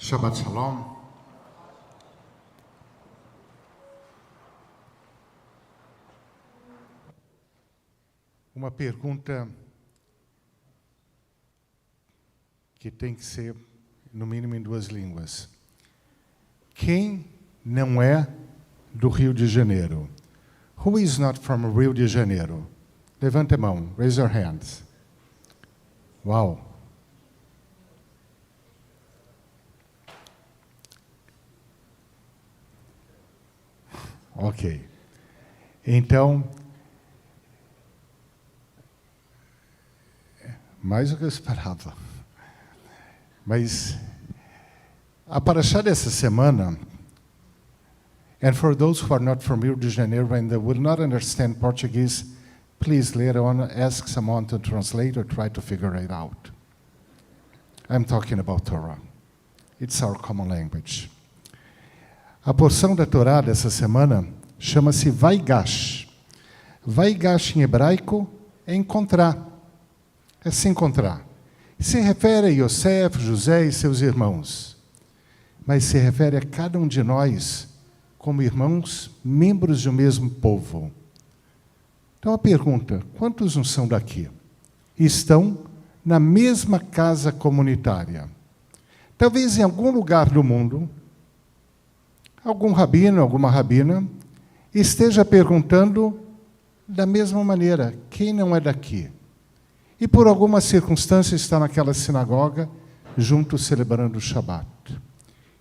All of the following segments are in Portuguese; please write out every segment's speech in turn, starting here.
Shabbat Shalom. Uma pergunta que tem que ser, no mínimo, em duas línguas. Quem não é do Rio de Janeiro? Who is not from Rio de Janeiro? Levante a mão. Raise your hands. Uau! Ok. Então, mais do que eu esperava. Mas a paraxá dessa semana, and for those who are not from Rio de Janeiro and they will not understand Portuguese, please later on ask someone to translate or try to figure it out. I'm talking about Torah. It's our common language. A porção da Torá dessa semana chama-se Vaigash. Vaigash em hebraico é encontrar. É se encontrar. Se refere a Yosef, José e seus irmãos. Mas se refere a cada um de nós como irmãos, membros de um mesmo povo. Então a pergunta, quantos não são daqui? Estão na mesma casa comunitária. Talvez em algum lugar do mundo, algum rabino, alguma rabina, esteja perguntando da mesma maneira, quem não é daqui? E por alguma circunstância está naquela sinagoga, juntos celebrando o Shabat.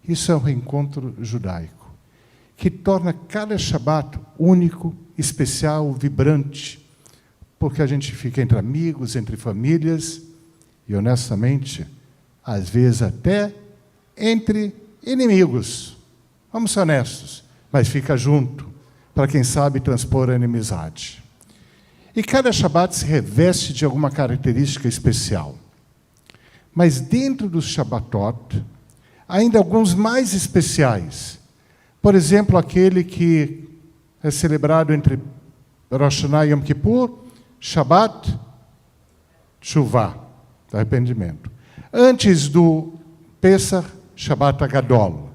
Isso é um reencontro judaico, que torna cada Shabat único, especial, vibrante, porque a gente fica entre amigos, entre famílias, e honestamente, às vezes até entre inimigos. Vamos ser honestos, mas fica junto, para quem sabe transpor a inimizade. E cada Shabat se reveste de alguma característica especial. Mas dentro dos Shabbatot, ainda alguns mais especiais. Por exemplo, aquele que é celebrado entre Rosh Hashanah e Yom Kippur, Shabbat Teshuvah, arrependimento. Antes do Pesach, Shabbat Agadol.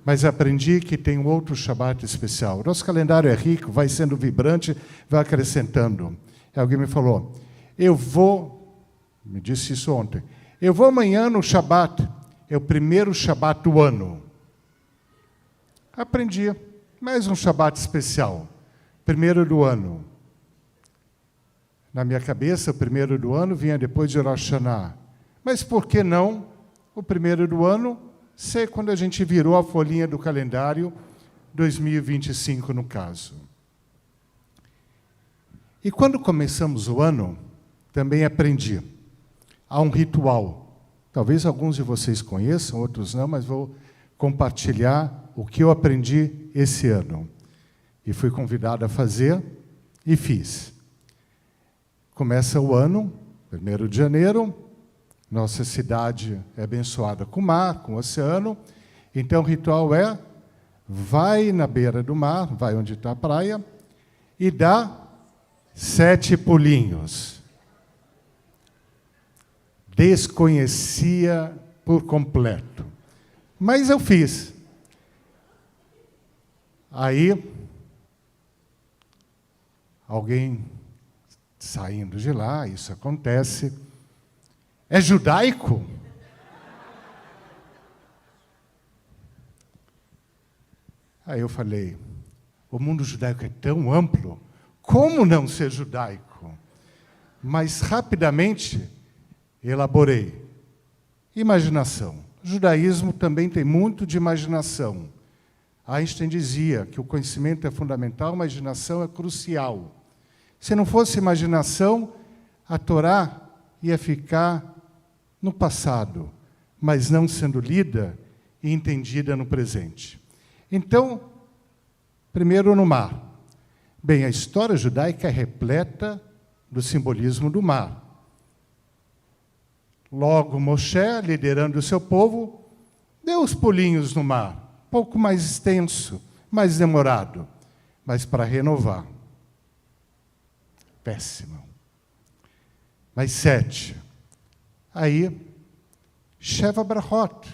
Mas aprendi que tem um outro Shabat especial. Nosso calendário é rico, vai sendo vibrante, vai acrescentando. E alguém me falou, me disse isso ontem, eu vou amanhã no Shabat, é o primeiro Shabat do ano. Aprendi, mais um Shabat especial, primeiro do ano. Na minha cabeça, o primeiro do ano vinha depois de Rosh Hashanah. Mas por que não o primeiro do ano ser quando a gente virou a folhinha do calendário, 2025 no caso. E quando começamos o ano, também aprendi. Há um ritual. Talvez alguns de vocês conheçam, outros não, mas vou compartilhar o que eu aprendi esse ano. E fui convidado a fazer, e fiz. Começa o ano, 1º de janeiro, nossa cidade é abençoada com o mar, com o oceano. Então, o ritual é, vai na beira do mar, vai onde está a praia, e dá 7 pulinhos. Desconhecia por completo. Mas eu fiz. Aí, alguém saindo de lá, isso acontece, é judaico? Aí eu falei, o mundo judaico é tão amplo, como não ser judaico? Mas rapidamente elaborei. Imaginação. O judaísmo também tem muito de imaginação. Einstein dizia que o conhecimento é fundamental, a imaginação é crucial. Se não fosse imaginação, a Torá ia ficar no passado, mas não sendo lida e entendida no presente. Então, primeiro no mar. Bem, a história judaica é repleta do simbolismo do mar. Logo, Moshe, liderando o seu povo, deu os pulinhos no mar, pouco mais extenso, mais demorado, mas para renovar. Péssimo. Mais 7. Aí, Sheva Brachot.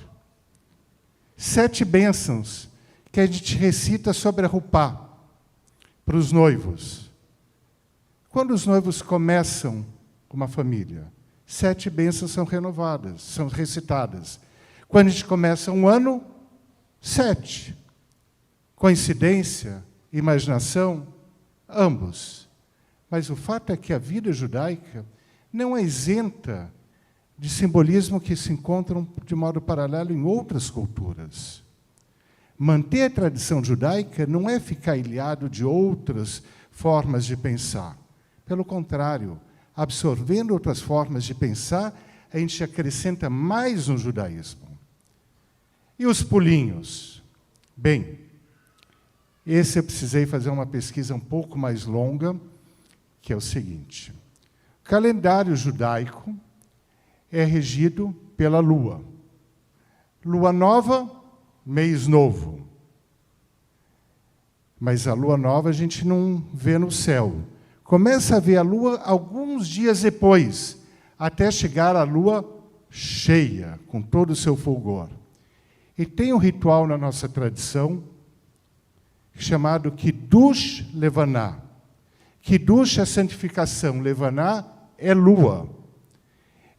7 bênçãos que a gente recita sobre a Rupá para os noivos. Quando os noivos começam uma família, 7 bênçãos são renovadas, são recitadas. Quando a gente começa um ano, 7. Coincidência, imaginação, ambos. Mas o fato é que a vida judaica não é isenta de simbolismo que se encontram de modo paralelo em outras culturas. Manter a tradição judaica não é ficar ilhado de outras formas de pensar. Pelo contrário, absorvendo outras formas de pensar, a gente acrescenta mais no judaísmo. E os pulinhos? Bem, esse eu precisei fazer uma pesquisa um pouco mais longa, que é o seguinte. O calendário judaico é regido pela lua. Lua nova, mês novo. Mas a lua nova a gente não vê no céu. Começa a ver a lua alguns dias depois, até chegar a lua cheia, com todo o seu fulgor. E tem um ritual na nossa tradição, chamado Kiddush Levaná. Kiddush é santificação, Levaná é lua.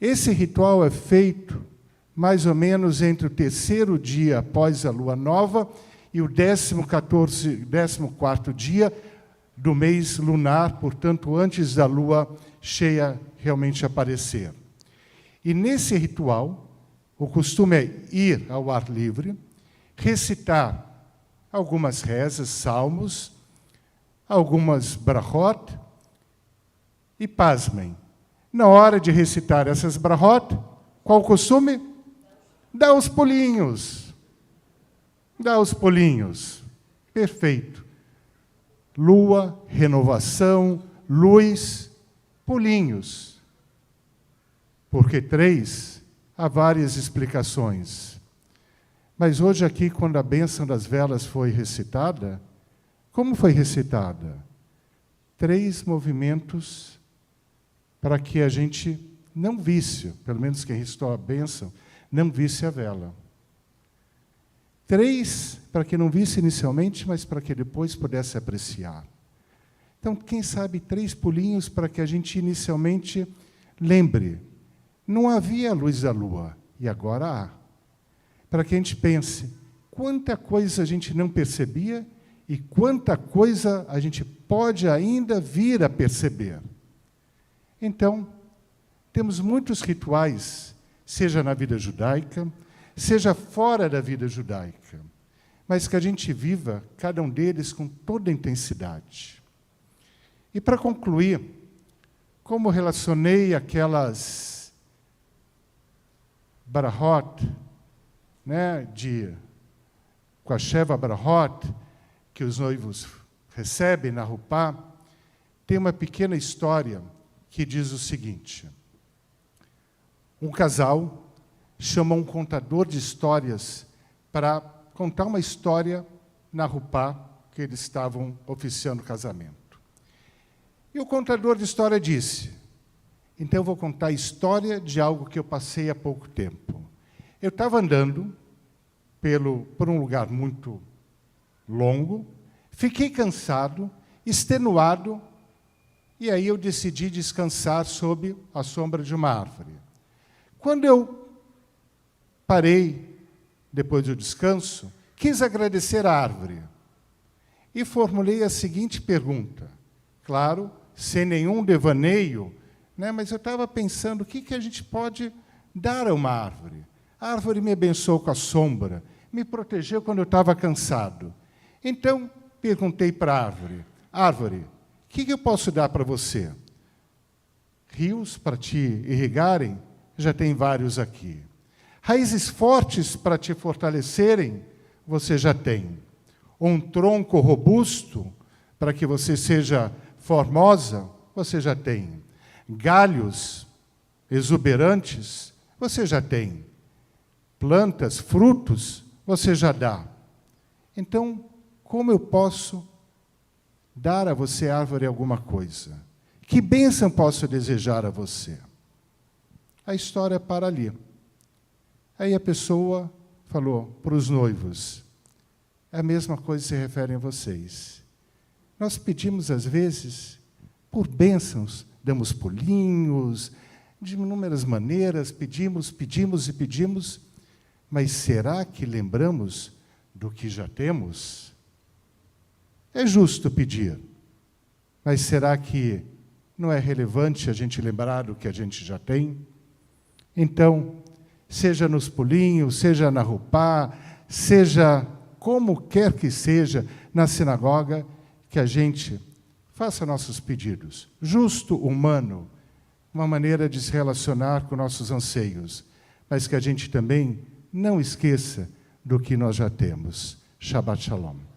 Esse ritual é feito mais ou menos entre o 3º dia após a lua nova e o 14º dia do mês lunar, portanto, antes da lua cheia realmente aparecer. E nesse ritual, o costume é ir ao ar livre, recitar algumas rezas, salmos, algumas brachot, e pasmem. Na hora de recitar essas brachot, qual o costume? Dá os pulinhos. Dá os pulinhos. Perfeito. Lua, renovação, luz, pulinhos. Porque 3, há várias explicações. Mas hoje aqui, quando a bênção das velas foi recitada, como foi recitada? 3 movimentos para que a gente não visse, pelo menos quem recitou a bênção, não visse a vela. 3 para que não visse inicialmente, mas para que depois pudesse apreciar. Então, quem sabe 3 pulinhos para que a gente inicialmente lembre. Não havia a luz da lua, e agora há. Para que a gente pense, quanta coisa a gente não percebia e quanta coisa a gente pode ainda vir a perceber. Então, temos muitos rituais, seja na vida judaica, seja fora da vida judaica, mas que a gente viva cada um deles com toda a intensidade. E para concluir, como relacionei aquelas brachot, com a Sheva Brachot, que os noivos recebem na Rupá, tem uma pequena história que diz o seguinte. Um casal chama um contador de histórias para contar uma história na Rupá, que eles estavam oficiando o casamento. E o contador de história disse, então eu vou contar a história de algo que eu passei há pouco tempo. Eu estava andando por um lugar muito longo, fiquei cansado, extenuado, e aí eu decidi descansar sob a sombra de uma árvore. Quando eu parei, depois do descanso, quis agradecer a árvore e formulei a seguinte pergunta, claro, sem nenhum devaneio, mas eu estava pensando o que a gente pode dar a uma árvore. A árvore me abençoou com a sombra, me protegeu quando eu estava cansado. Então, perguntei para a árvore, árvore, o que eu posso dar para você? Rios para te irrigarem? Já tem vários aqui. Raízes fortes para te fortalecerem? Você já tem. Um tronco robusto para que você seja formosa? Você já tem. Galhos exuberantes? Você já tem. Plantas, frutos? Você já dá. Então, como eu posso dar a você, árvore, alguma coisa? Que bênção posso desejar a você? A história para ali. Aí a pessoa falou para os noivos, a mesma coisa se refere a vocês. Nós pedimos, às vezes, por bênçãos, damos pulinhos, de inúmeras maneiras, pedimos, mas será que lembramos do que já temos? É justo pedir, mas será que não é relevante a gente lembrar do que a gente já tem? Então, seja nos pulinhos, seja na roupá, seja como quer que seja, na sinagoga, que a gente faça nossos pedidos. Justo, humano, uma maneira de se relacionar com nossos anseios, mas que a gente também não esqueça do que nós já temos. Shabbat Shalom.